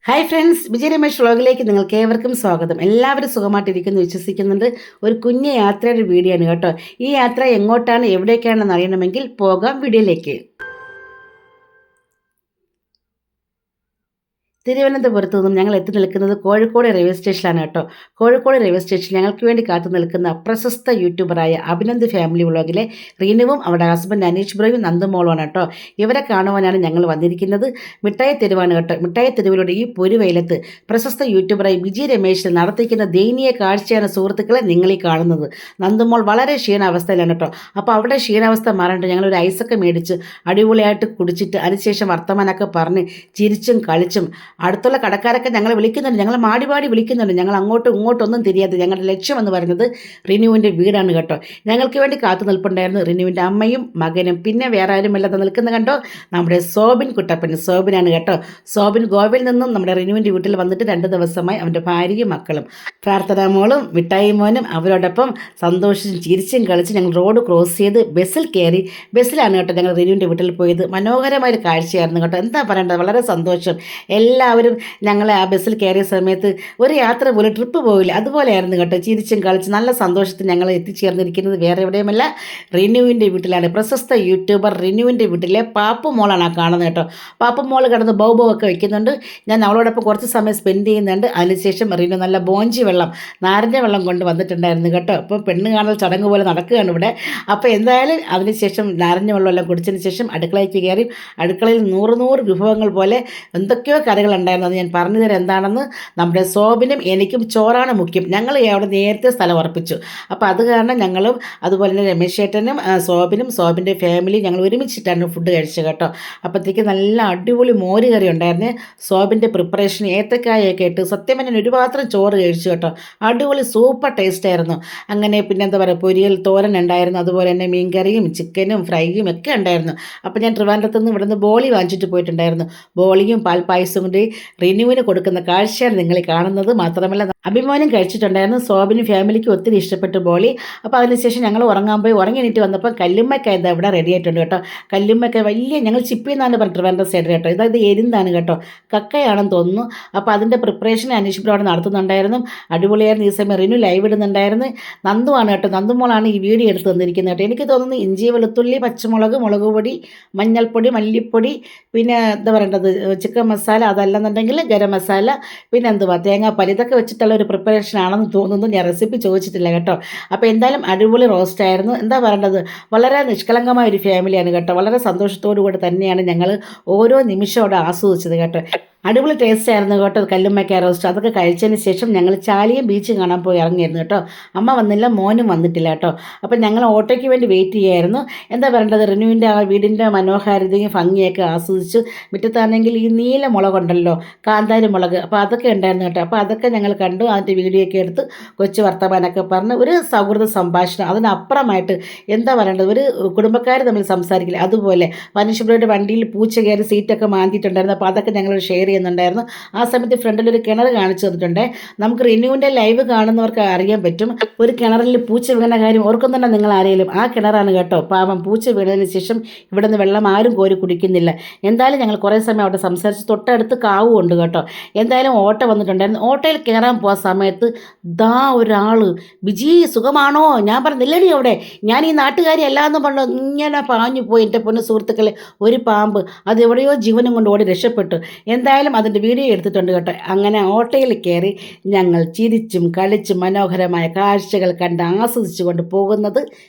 Hi friends, വിജയ രമേഷ് വ്ളോഗിലേക്ക് നിങ്ങൾക്ക് ഏവർക്കും സ്വാഗതം. എല്ലാവരും സുഖമായിട്ടിരിക്കുന്നു വിശ്വസിക്കുന്നുണ്ട്. ഒരു കുഞ്ഞു യാത്രയുടെ വീഡിയോ ആണ് കേട്ടോ. ഈ യാത്ര എങ്ങോട്ടാണ് എവിടേക്കാണെന്ന് അറിയണമെങ്കിൽ പോകാം വീഡിയോയിലേക്ക്. തിരുവനന്തപുരത്ത് നിന്നും ഞങ്ങൾ എത്തി നിൽക്കുന്നത് കോഴിക്കോട് റെയിൽവേ സ്റ്റേഷനിലാണ് കേട്ടോ. കോഴിക്കോട് റെയിൽവേ സ്റ്റേഷനിൽ ഞങ്ങൾക്ക് വേണ്ടി കാത്തു നിൽക്കുന്ന പ്രശസ്ത യൂട്യൂബറായ അഭിനന്ദ് ഫാമിലി വ്ളോഗിലെ റീനുവും അവരുടെ ഹസ്ബൻഡ് അനീഷ് ബ്രോയും നന്ദമോളുമാണ് കേട്ടോ. ഇവരെ കാണുവാനാണ് ഞങ്ങൾ വന്നിരിക്കുന്നത്. മിഠായി തെരുവാണ് കേട്ടോ. മിഠായി തെരുവിലൂടെ ഈ പൊരുവെയിലത്ത് പ്രശസ്ത യൂട്യൂബറായി വിജയ രമേശ് നടത്തിക്കുന്ന ദയനീയ കാഴ്ചയാണ് സുഹൃത്തുക്കളെ നിങ്ങളീ കാണുന്നത്. നന്ദമോൾ വളരെ ക്ഷീണാവസ്ഥയിലാണ് കേട്ടോ. അപ്പോൾ അവിടെ ക്ഷീണാവസ്ഥ മാറാണ്ട് ഞങ്ങളൊരു ഐസൊക്കെ മേടിച്ച് അടിപൊളിയായിട്ട് കുടിച്ചിട്ട് അതിനുശേഷം വർത്തമാനമൊക്കെ പറഞ്ഞ് ചിരിച്ചും കളിച്ചും അടുത്തുള്ള കടക്കാരൊക്കെ ഞങ്ങളെ വിളിക്കുന്നുണ്ട്, ഞങ്ങൾ മാടി മാടി വിളിക്കുന്നുണ്ട്. ഞങ്ങൾ അങ്ങോട്ടും ഇങ്ങോട്ടൊന്നും തിരിയാതെ ഞങ്ങളുടെ ലക്ഷ്യം എന്ന് പറയുന്നത് റിനുവിൻ്റെ വീടാണ് കേട്ടോ. ഞങ്ങൾക്ക് വേണ്ടി കാത്തു നിൽപ്പുണ്ടായിരുന്നു റിനുവിൻ്റെ അമ്മയും മകനും. പിന്നെ വേറെ ആരും അല്ലാതെ നിൽക്കുന്ന കണ്ടോ, നമ്മുടെ സോബിൻ കുട്ടപ്പൻ. സോബിനാണ് കേട്ടോ. സോബിൻ ഗോവയിൽ നിന്നും നമ്മുടെ റിനുവിൻ്റെ വീട്ടിൽ വന്നിട്ട് 2 ദിവസമായി. അവൻ്റെ ഭാര്യയും മക്കളും പ്രാർത്ഥനാ മോളും മിഠായി മോനും അവരോടൊപ്പം സന്തോഷിച്ചും ചിരിച്ചും കളിച്ച് ഞങ്ങൾ റോഡ് ക്രോസ് ചെയ്ത് ബസ്സിൽ കയറി. ബസ്സിലാണ് കേട്ടോ ഞങ്ങൾ റിനുവിൻ്റെ വീട്ടിൽ പോയത്. മനോഹരമായൊരു കാഴ്ചയായിരുന്നു കേട്ടോ. എന്താ പറയേണ്ടത്, വളരെ സന്തോഷം. എല്ലാവരും ഞങ്ങളെ ആ ബസ്സിൽ കയറിയ സമയത്ത് ഒരു യാത്ര പോലെ, ട്രിപ്പ് പോയില്ല അതുപോലെയായിരുന്നു കേട്ടോ. ചിരിച്ചും കളിച്ച് നല്ല സന്തോഷത്തിൽ ഞങ്ങൾ എത്തിച്ചേർന്നിരിക്കുന്നത് വേറെ എവിടെയുമല്ല, റിനുവിൻ്റെ വീട്ടിലാണ്. പ്രശസ്ത യൂട്യൂബർ റിനുവിൻ്റെ വീട്ടിലെ പാപ്പു മോളാണ് ആ കാണുന്നത് കേട്ടോ. പാപ്പു മോൾ കിടന്ന് ബൗബോ ഒക്കെ വയ്ക്കുന്നുണ്ട്. ഞാൻ അവളോടൊപ്പം കുറച്ച് സമയം സ്പെൻഡ് ചെയ്യുന്നുണ്ട്. അതിനുശേഷം റിനു നല്ല ബോഞ്ചി വെള്ളം, നാരങ്ങ വെള്ളം കൊണ്ട് വന്നിട്ടുണ്ടായിരുന്നു കേട്ടോ. അപ്പോൾ പെണ്ണ് കാണൽ ചടങ്ങ് പോലെ നടക്കുകയാണ് ഇവിടെ. അപ്പോൾ എന്തായാലും അതിനുശേഷം നാരങ്ങ വെള്ളമെല്ലാം കുടിച്ചതിന് ശേഷം അടുക്കളയ്ക്ക് കയറി. അടുക്കളയിൽ 100 വിഭവങ്ങൾ പോലെ എന്തൊക്കെയോ കറികളുണ്ടായിരുന്നു. അത് ഞാൻ പറഞ്ഞു തരാം എന്താണെന്ന്. നമ്മുടെ സോബിനും എനിക്കും ചോറാണ് മുഖ്യം. ഞങ്ങൾ അവിടെ നേരത്തെ സ്ഥലം ഉറപ്പിച്ചു. അപ്പോൾ അത് കാരണം ഞങ്ങളും അതുപോലെ തന്നെ രമേശ് ചേട്ടനും സോബിനും സോബിൻ്റെ ഫാമിലി ഞങ്ങൾ ഒരുമിച്ചിട്ടാണ് ഫുഡ് കഴിച്ചത് കേട്ടോ. അപ്പോഴത്തേക്ക് നല്ല അടിപൊളി മോര് കറി ഉണ്ടായിരുന്നു. സോബിൻ്റെ പ്രിപ്പറേഷൻ ഏത്തക്കായൊക്കെ ഇട്ട് സത്യം പറഞ്ഞാൽ ഒരു പാത്രം ചോറ് കഴിച്ചു കേട്ടോ. അടിപൊളി സൂപ്പർ ടേസ്റ്റ് ആയിരുന്നു. അങ്ങനെ പിന്നെ എന്താ പറയുക, പൊരിയൽ തോരൻ ഉണ്ടായിരുന്നു. അതുപോലെ തന്നെ മീൻകറിയും ചിക്കനും ഫ്രൈയും ഒക്കെ ഉണ്ടായിരുന്നു. അപ്പോൾ ഞാൻ ട്രിവാൻഡ്രത്ത് നിന്ന് ഇവിടുന്ന് ബോളി വാങ്ങിച്ചിട്ട് പോയിട്ടുണ്ടായിരുന്നു. ബോളിയും പാൽപ്പായസവും കൊണ്ട് റിനുവിന് കൊടുക്കുന്ന കാഴ്ചയാണ് നിങ്ങൾ കാണുന്നത്. മാത്രമല്ല അഭിമാനം കഴിച്ചിട്ടുണ്ടായിരുന്നു. സോബിനും ഫാമിലിക്ക് ഒത്തിരി ഇഷ്ടപ്പെട്ടു ബോളി. അപ്പോൾ അതിനുശേഷം ഞങ്ങൾ ഉറങ്ങാൻ പോയി. ഉറങ്ങി എണീറ്റ് വന്നപ്പോൾ കല്ലുമ്മക്ക എന്താ ഇവിടെ റെഡി ആയിട്ടുണ്ട് കേട്ടോ. കല്ലുമ്മക്ക വലിയ, ഞങ്ങൾ ചിപ്പി എന്നാണ് പറഞ്ഞിട്ട് വേണ്ട സൈഡ് കേട്ടോ. ഇത് എരിന്താണ് കേട്ടോ, കക്കയാണെന്ന് തോന്നുന്നു. അപ്പോൾ അതിൻ്റെ പ്രിപ്പറേഷൻ അനീഷ് ബ്രോ അവിടെ നടത്തുന്നുണ്ടായിരുന്നു. അടിപൊളിയായിരുന്നു. ഈ സമയം റിനു ലൈവ് ഇടുന്നുണ്ടായിരുന്നു. നന്ദുവാണ് കേട്ടോ, നന്ദുമോളാണ് ഈ വീഡിയോ എടുത്ത് തന്നിരിക്കുന്നത് കേട്ടോ. എനിക്ക് തോന്നുന്നു ഇഞ്ചി, വെളുത്തുള്ളി, പച്ചമുളക്, മുളക് പൊടി, മഞ്ഞൾപ്പൊടി, മല്ലിപ്പൊടി, പിന്നെ എന്താ പറയേണ്ടത് ചിക്കൻ മസാല, അതല്ലെന്നുണ്ടെങ്കിൽ ഗരം മസാല, പിന്നെ എന്തുവാ തേങ്ങാപ്പാൽ, ഇതൊക്കെ വെച്ചിട്ടുള്ള ഒരു പ്രിപ്പറേഷൻ ആണെന്ന് തോന്നുന്നു. ഞാൻ റെസിപ്പി ചോദിച്ചിട്ടില്ല കേട്ടോ. അപ്പോൾ എന്തായാലും അടിപൊളി റോസ്റ്റ് ആയിരുന്നു. എന്താ പറയേണ്ടത്, വളരെ നിഷ്കളങ്കമായ ഒരു ഫാമിലിയാണ് കേട്ടോ. വളരെ സന്തോഷത്തോടു കൂടി തന്നെയാണ് ഞങ്ങൾ ഓരോ നിമിഷവും അവിടെ ആസ്വദിച്ചത് കേട്ടോ. അടിപൊളി ടേസ്റ്റ് ആയിരുന്നു കേട്ടോ കല്ലുമ്മക്ക റോസ്റ്റ്. അതൊക്കെ കഴിച്ചതിന് ശേഷം ഞങ്ങൾ ചാലിയം ബീച്ച് കാണാൻ പോയി ഇറങ്ങിയിരുന്നു കേട്ടോ. അമ്മ വന്നില്ല, മോനും വന്നിട്ടില്ല കേട്ടോ. അപ്പം ഞങ്ങൾ ഓട്ടോയ്ക്ക് വേണ്ടി വെയിറ്റ് ചെയ്യായിരുന്നു. എന്താ പറയേണ്ടത്, റിനുവിൻ്റെ ആ വീടിൻ്റെ മനോഹാരിതയും ഭംഗിയൊക്കെ ആസ്വദിച്ച്. മുറ്റത്താണെങ്കിൽ ഈ നീല മുളകുണ്ടല്ലോ, കാന്താരി മുളക്, അപ്പോൾ അതൊക്കെ ഉണ്ടായിരുന്നു കേട്ടോ. അപ്പോൾ അതൊക്കെ ഞങ്ങൾ കണ്ടു. അതിൻ്റെ വീഡിയോ ഒക്കെ എടുത്ത് കൊച്ചു വർത്തമാനമൊക്കെ പറഞ്ഞ് ഒരു സൗഹൃദ സംഭാഷണം. അതിനപ്പുറമായിട്ട് എന്താ പറയേണ്ടത്, ഒരു കുടുംബക്കാർ തമ്മിൽ സംസാരിക്കില്ല അതുപോലെ. മനുഷ്യരുടെ വണ്ടിയിൽ പൂച്ച കയറി സീറ്റൊക്കെ മാന്തിയിട്ടുണ്ടായിരുന്നു. അപ്പോൾ അതൊക്കെ ഞങ്ങൾ ഷെയർ ചെയ്യുന്നുണ്ടായിരുന്നു. ആ സമയത്ത് ഫ്രണ്ടിൽ ഒരു കിണർ കാണിച്ചു തന്നിട്ടുണ്ട്. നമുക്ക് റിനുവിൻ്റെ ലൈവ് കാണുന്നവർക്ക് അറിയാൻ പറ്റും. ഒരു കിണറിൽ പൂച്ച വീണ കാര്യം ഓർക്കുന്നുണ്ടോ നിങ്ങൾ ആരെങ്കിലും? ആ കിണറാണ് കേട്ടോ. പാവം പൂച്ച വീണതിന് ശേഷം ഇവിടെ നിന്ന് വെള്ളം ആരും കോരി കുടിക്കുന്നില്ല. എന്തായാലും ഞങ്ങൾ കുറേ സമയം അവിടെ സംസാരിച്ച്. തൊട്ടടുത്ത് കാവും ഉണ്ട് കേട്ടോ. എന്തായാലും ഓട്ടോ വന്നിട്ടുണ്ടായിരുന്നു. ഓട്ടോയിൽ കയറാൻ പോകുന്ന സമയത്ത് ദാ ഒരാൾ, ബിജി സുഖമാണോ, ഞാൻ പറഞ്ഞില്ലടി അവിടെ, ഞാൻ ഈ നാട്ടുകാരി അല്ലാന്ന് പറഞ്ഞു ഇങ്ങനെ പാഞ്ഞു പോയി. എൻ്റെ പൊന്നു സുഹൃത്തുക്കളെ, ഒരു പാമ്പ് അത് എവിടെയോ ജീവനും കൊണ്ട് ഓടി രക്ഷപ്പെട്ടു. എന്തായാലും അതിൻ്റെ വീഡിയോ എടുത്തിട്ടുണ്ട് കേട്ടോ. അങ്ങനെ ഓട്ടോയിൽ കയറി ഞങ്ങൾ ചിരിച്ചും കളിച്ചും മനോഹരമായ കാഴ്ചകൾ കണ്ട് ആസ്വദിച്ചു കൊണ്ട് പോകുന്നത്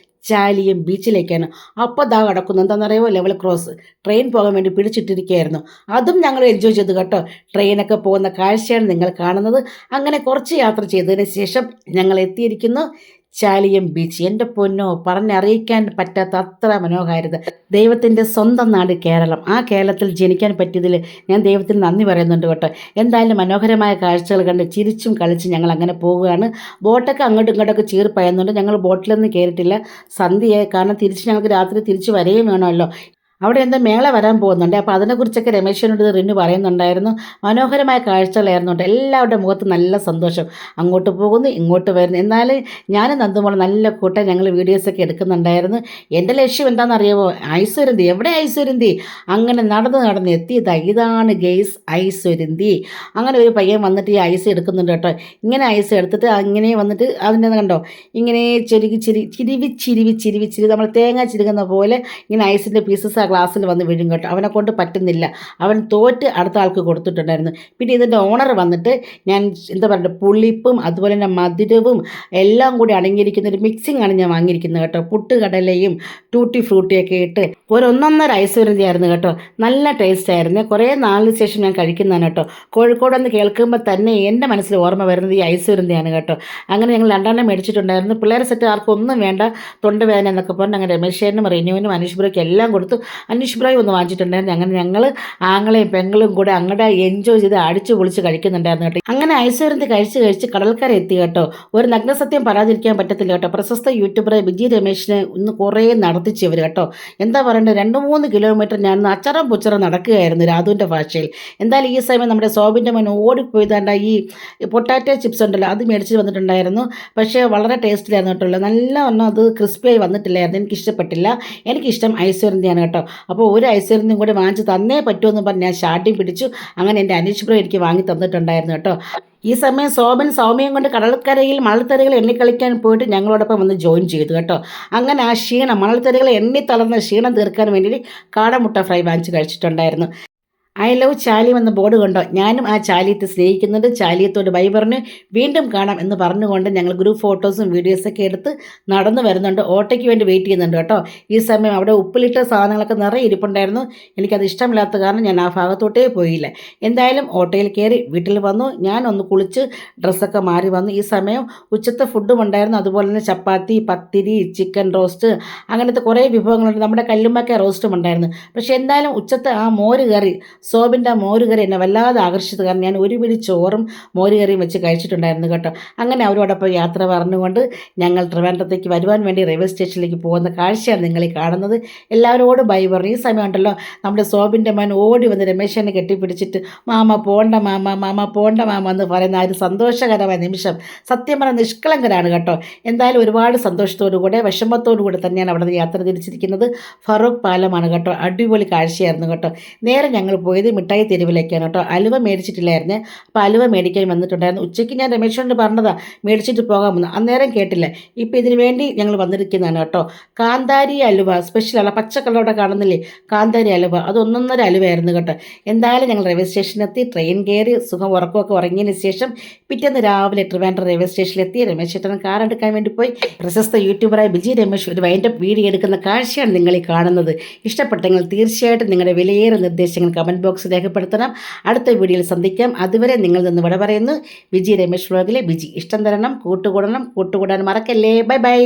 ചാലിയം ബീച്ചിലേക്കാണ്. അപ്പോൾ ദാ കിടക്കുന്നു എന്താണെന്നറിയുമോ, ലെവൽ ക്രോസ്. ട്രെയിൻ പോകാൻ വേണ്ടി പിടിച്ചിട്ടിരിക്കുകയായിരുന്നു. അതും ഞങ്ങൾ എൻജോയ് ചെയ്തു കേട്ടോ. ട്രെയിനൊക്കെ പോകുന്ന കാഴ്ചയാണ് നിങ്ങൾ കാണുന്നത്. അങ്ങനെ കുറച്ച് യാത്ര ചെയ്തതിന് ശേഷം ഞങ്ങൾ എത്തിയിരിക്കുന്നു ചാലിയം ബീച്ച്. എൻ്റെ പൊന്നോ, പറഞ്ഞറിയിക്കാൻ പറ്റാത്ത അത്ര മനോഹാരിത. ദൈവത്തിൻ്റെ സ്വന്തം നാട് കേരളം. ആ കേരളത്തിൽ ജനിക്കാൻ പറ്റിയതിൽ ഞാൻ ദൈവത്തിന് നന്ദി പറയുന്നുണ്ട് കേട്ടോ. എന്തായാലും മനോഹരമായ കാഴ്ചകൾ കണ്ട് ചിരിച്ചും കളിച്ചും ഞങ്ങൾ അങ്ങനെ പോവുകയാണ്. ബോട്ടൊക്കെ അങ്ങോട്ടും ഇങ്ങോട്ടൊക്കെ ചീർപ്പയുന്നുണ്ട്. ഞങ്ങൾ ബോട്ടിലൊന്നും കയറിയിട്ടില്ല, സന്ധ്യയായി. കാരണം ഞങ്ങൾക്ക് രാത്രി തിരിച്ച് വരികയും വേണമല്ലോ. അവിടെ എന്തോ മേള വരാൻ പോകുന്നുണ്ട്. അപ്പോൾ അതിനെക്കുറിച്ചൊക്കെ രമേശിനോട് റിനു പറയുന്നുണ്ടായിരുന്നു. മനോഹരമായ കാഴ്ചകളായിരുന്നു കേട്ടോ. എല്ലാവരുടെ മുഖത്ത് നല്ല സന്തോഷം. അങ്ങോട്ട് പോകുന്നു, ഇങ്ങോട്ട് വരുന്നു. എന്നാൽ ഞാനും നന്ദുമോളും നല്ല കൂട്ടം ഞങ്ങൾ വീഡിയോസൊക്കെ എടുക്കുന്നുണ്ടായിരുന്നു. എൻ്റെ ലക്ഷ്യം എന്താണെന്നറിയാമോ? ഐശ്വര്യന്തി, എവിടെ ഐശ്വര്യന്തി? അങ്ങനെ നടന്ന് നടന്ന് എത്തിയതാ. ഇതാണ് ഗെയ്സ് ഐശ്വര്യന്തി. അങ്ങനെ ഒരു പയ്യൻ വന്നിട്ട് ഈ ഐസ് എടുക്കുന്നുണ്ട് കേട്ടോ. ഇങ്ങനെ ഐസ് എടുത്തിട്ട് അങ്ങനെ വന്നിട്ട് അതിനെ കണ്ടോ, ഇങ്ങനെ ചിരിവി നമ്മൾ തേങ്ങ ചിരുകുന്ന പോലെ ഇങ്ങനെ ഐസിൻ്റെ പീസസ് ആ ഗ്ലാസ്സിൽ വന്ന് വീഴും കേട്ടോ. അവനെ കൊണ്ട് പറ്റുന്നില്ല. അവൻ തോറ്റ് അടുത്ത ആൾക്ക് കൊടുത്തിട്ടുണ്ടായിരുന്നു. പിന്നെ ഇതിൻ്റെ ഓണർ വന്നിട്ട് ഞാൻ എന്താ പറയുക, പുളിപ്പും അതുപോലെ തന്നെ മധുരവും എല്ലാം കൂടി അടങ്ങിയിരിക്കുന്ന ഒരു മിക്സിംഗ് ആണ് ഞാൻ വാങ്ങിയിരിക്കുന്നത് കേട്ടോ. പുട്ടുകടലയും ടൂട്ടി ഫ്രൂട്ടിയൊക്കെ ഇട്ട് ഒരു ഒന്നൊന്നര ഐശ്വര്യതയായിരുന്നു കേട്ടോ. നല്ല ടേസ്റ്റ് ആയിരുന്നു. കുറേ നാളിന് ശേഷം ഞാൻ കഴിക്കുന്നതാണ് കേട്ടോ. കോഴിക്കോടെന്ന് കേൾക്കുമ്പോൾ തന്നെ എൻ്റെ മനസ്സിൽ ഓർമ്മ വരുന്നത് ഈ ഐശ്വര്യതയാണ് കേട്ടോ. അങ്ങനെ ഞങ്ങൾ രണ്ടെണ്ണം മേടിച്ചിട്ടുണ്ടായിരുന്നു. പിള്ളേരെ സെറ്റ് ആർക്കും ഒന്നും വേണ്ട, തൊണ്ടവേദന എന്നൊക്കെ പറഞ്ഞ് അങ്ങനെ രമേശേനും റിനുവിനും അനീഷ് ബ്രോയ്ക്കും എല്ലാം കൊടുത്തു. അനീഷ് ബ്രോയും ഒന്ന് വാങ്ങിച്ചിട്ടുണ്ടായിരുന്നു. അങ്ങനെ ഞങ്ങൾ ആങ്ങളെയും പെങ്ങളും കൂടെ അങ്ങോട്ട് എൻജോയ് ചെയ്ത് അടിച്ചു പൊളിച്ച് കഴിക്കുന്നുണ്ടായിരുന്നു കേട്ടോ. അങ്ങനെ ഐശ്വര്യത്തിൽ കഴിച്ച് കടൽക്കര എത്തി കേട്ടോ. ഒരു നഗ്നസത്യം പറയാതിരിക്കാൻ പറ്റത്തില്ല കേട്ടോ. പ്രശസ്ത യൂട്യൂബർ ബിജി രമേശിനെ ഇന്ന് കുറേ നടത്തിച്ചവർ കേട്ടോ. എന്താ പറയേണ്ടത്, 2-3 കിലോമീറ്റർ ഞാൻ അച്ചറം പുച്ചറം നടക്കുകയായിരുന്നു രാധുവിൻ്റെ ഭാഷയിൽ. എന്തായാലും ഈ സമയം നമ്മുടെ സോബിൻ്റെ മോൻ ഓടിപ്പോയതാണ്ട ഈ പൊട്ടാറ്റോ ചിപ്സ് ഉണ്ടല്ലോ, അത് മേടിച്ച് വന്നിട്ടുണ്ടായിരുന്നു. പക്ഷേ വളരെ ടേസ്റ്റിലായിരുന്നു കേട്ടോ. നല്ല ഒന്നും അത് ക്രിസ്പിയായി വന്നിട്ടില്ലായിരുന്നു. എനിക്കിഷ്ടപ്പെട്ടില്ല. എനിക്കിഷ്ടം ഐശ്വര്യൻ്റെയാണ് കേട്ടോ. അപ്പോൾ ഒരു ഐശ്വര്യനും കൂടി വാങ്ങിച്ച് തന്നേ പറ്റുമെന്ന് പറഞ്ഞ് ഞാൻ ഷാർട്ടിയും പിടിച്ചു. അങ്ങനെ എൻ്റെ അനീഷ് ബ്രോ എനിക്ക് വാങ്ങി തന്നിട്ടുണ്ടായിരുന്നു കേട്ടോ. ഈ സമയം സോമൻ സൗമ്യയും കൊണ്ട് കടൽക്കരയിൽ മണൽത്തരികൾ എണ്ണിക്കളിക്കാൻ പോയിട്ട് ഞങ്ങളോടൊപ്പം വന്ന് ജോയിൻ ചെയ്തു കേട്ടോ. അങ്ങനെ ആ ക്ഷീണം, മണൽത്തരികൾ എണ്ണി തളർന്ന ക്ഷീണം തീർക്കാൻ വേണ്ടി കാടമുട്ട ഫ്രൈ വാങ്ങിച്ച് കഴിച്ചിട്ടുണ്ടായിരുന്നു. ഐ ലവ് ചാലിയം എന്ന ബോർഡ് കണ്ടോ. ഞാനും ആ ചാലിയത്തെ സ്നേഹിക്കുന്നുണ്ട്. ചാലിയത്തോട് ബൈ പറഞ്ഞ് വീണ്ടും കാണാം എന്ന് പറഞ്ഞുകൊണ്ട് ഞങ്ങൾ ഗ്രൂപ്പ് ഫോട്ടോസും വീഡിയോസൊക്കെ എടുത്ത് നടന്നു വരുന്നുണ്ട്. ഓട്ടോയ്ക്ക് വേണ്ടി വെയിറ്റ് ചെയ്യുന്നുണ്ട് കേട്ടോ. ഈ സമയം അവിടെ ഉപ്പിലിട്ട സാധനങ്ങളൊക്കെ നിറയെ ഇരിപ്പുണ്ടായിരുന്നു. എനിക്കത് ഇഷ്ടമില്ലാത്ത കാരണം ഞാൻ ആ ഭാഗത്തോട്ടേ പോയില്ല. എന്തായാലും ഓട്ടോയിൽ കയറി വീട്ടിൽ വന്നു. ഞാനൊന്ന് കുളിച്ച് ഡ്രസ്സൊക്കെ മാറി വന്നു. ഈ സമയം ഉച്ചത്തെ ഫുഡും ഉണ്ടായിരുന്നു. അതുപോലെ തന്നെ ചപ്പാത്തി, പത്തിരി, ചിക്കൻ റോസ്റ്റ്, അങ്ങനത്തെ കുറേ വിഭവങ്ങളുണ്ട്. നമ്മുടെ കല്ലുമ്മക്ക റോസ്റ്റും ഉണ്ടായിരുന്നു. പക്ഷേ എന്തായാലും ഉച്ചത്തെ ആ മോര് കറി, സോബിൻ്റെ മോരുകറി എന്നെ വല്ലാതെ ആകർഷിച്ചത്. കാരണം ഞാൻ ഒരു പിടി ചോറും മോരുകറിയും വെച്ച് കഴിച്ചിട്ടുണ്ടായിരുന്നു കേട്ടോ. അങ്ങനെ അവരോടൊപ്പം യാത്ര പറഞ്ഞുകൊണ്ട് ഞങ്ങൾ ട്രിവാൻഡ്രത്തേക്ക് വരുവാൻ വേണ്ടി റെയിൽവേ സ്റ്റേഷനിലേക്ക് പോകുന്ന കാഴ്ചയാണ് നിങ്ങളീ കാണുന്നത്. എല്ലാവരോടും ബൈ പറഞ്ഞു. ഈ സമയം ഉണ്ടല്ലോ നമ്മുടെ സോബിൻ്റെ മോൻ ഓടി വന്ന് രമേശനെ കെട്ടിപ്പിടിച്ചിട്ട് മാമ പോണ്ട മാമ, മാമ പോണ്ട മാമ എന്ന് പറയുന്ന ആ ഒരു സന്തോഷകരമായ നിമിഷം സത്യം പറഞ്ഞാൽ നിഷ്കളങ്കരാണ് കേട്ടോ. എന്തായാലും ഒരുപാട് സന്തോഷത്തോടു കൂടെ വിഷമത്തോടു കൂടെ തന്നെയാണ് അവിടെ നിന്ന് യാത്ര തിരിച്ചിരിക്കുന്നത്. ഫറൂഖ് പാലമാണ് കേട്ടോ. അടിപൊളി കാഴ്ചയായിരുന്നു കേട്ടോ. നേരെ ഞങ്ങൾ പോയത് മിഠായി തെരുവിലേക്കാണ് കേട്ടോ. അലുവ മേടിച്ചിട്ടില്ലായിരുന്നു. അപ്പോൾ അലുവ മേടിക്കാൻ വന്നിട്ടുണ്ടായിരുന്നു. ഉച്ചയ്ക്ക് ഞാൻ രമേശോട് പറഞ്ഞതാ മേടിച്ചിട്ട് പോകാമെന്ന്, അന്നേരം കേട്ടില്ല. ഇപ്പോൾ ഇതിന് വേണ്ടി ഞങ്ങൾ വന്നിരിക്കുന്നതാണ് കേട്ടോ. കാന്താരി അലുവ സ്പെഷ്യലാണ്. പച്ച കളറോടെ കാണുന്നില്ലേ, കാന്താരി അലുവ. അത് ഒന്നൊന്നര അലുവയായിരുന്നു കേട്ടോ. എന്തായാലും ഞങ്ങൾ റെയിൽവേ സ്റ്റേഷനിലെത്തി, ട്രെയിൻ കയറി സുഖം ഉറക്കമൊക്കെ ഉറങ്ങിയതിന് ശേഷം പിറ്റേന്ന് രാവിലെ ട്രിവാൻഡ്രം റെയിൽവേ സ്റ്റേഷനിലെത്തി. രമേശ് ചേട്ടൻ കാർ എടുക്കാൻ വേണ്ടി പോയി. പ്രശസ്ത യൂട്യൂബറായ ബിജി രമേശ് ഒരു വൈൻഡപ്പ് വീഡിയോ എടുക്കുന്ന കാഴ്ചയാണ് നിങ്ങളീ കാണുന്നത്. ഇഷ്ടപ്പെട്ടെങ്കിൽ തീർച്ചയായിട്ടും നിങ്ങളുടെ വിലയേറെ നിർദ്ദേശങ്ങൾ കമൻറ്റ് ബോക്സ് രേഖപ്പെടുത്തണം. അടുത്ത വീഡിയോയിൽ സന്ധിക്കാം. അതുവരെ നിങ്ങൾ നിന്ന് വിട പറയുന്നു. വിജി രമേശ് വ്ലോഗിലെ ബിജി. ഇഷ്ടം തരണം, കൂട്ടുകൂടാൻ മറക്കല്ലേ. Bye bye.